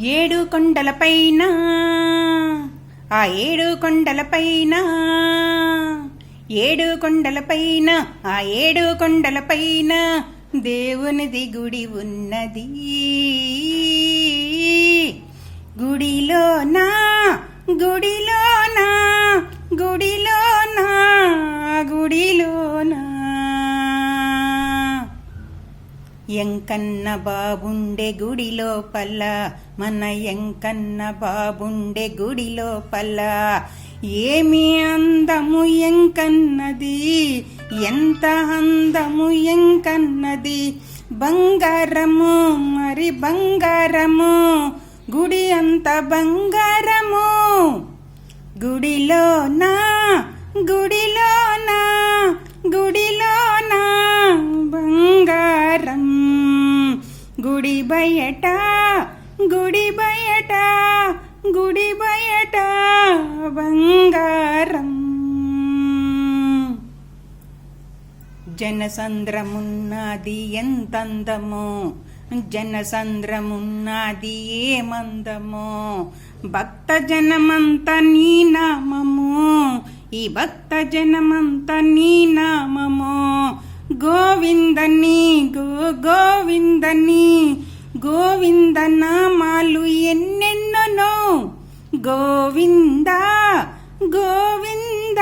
ఏడు కొండలపైన ఆ ఏడు కొండలపైన ఏడు కొండలపైన ఆ ఏడు కొండలపైన దేవునిది గుడి ఉన్నది. గుడిలోనా గుడిలోనా గుడిలోనా గుడిలోనా ఎంకన్న బాబుండే గుడి లోపల, మన ఎంకన్న బాబుండే గుడి లోపల ఏమి అందము ఎంకన్నది, ఎంత అందము ఎంకన్నది. బంగారము మరి బంగారము, గుడి అంత బంగారము. గుడిలోనా గుడిలోనా గుడిలోనా బంగారం. గుడి బయట గుడి బయట గుడి బయట బంగారం. జనసంద్రమున్నది ఎంతందమో, జనసంద్రమున్నది ఏమందమో. భక్త జనమంత నీ నామము, ఈ భక్త జనమంత నీ నామము. గోవిందని గోవిందని గోవింద నామాలు ఎన్నెన్నో. గోవింద గోవింద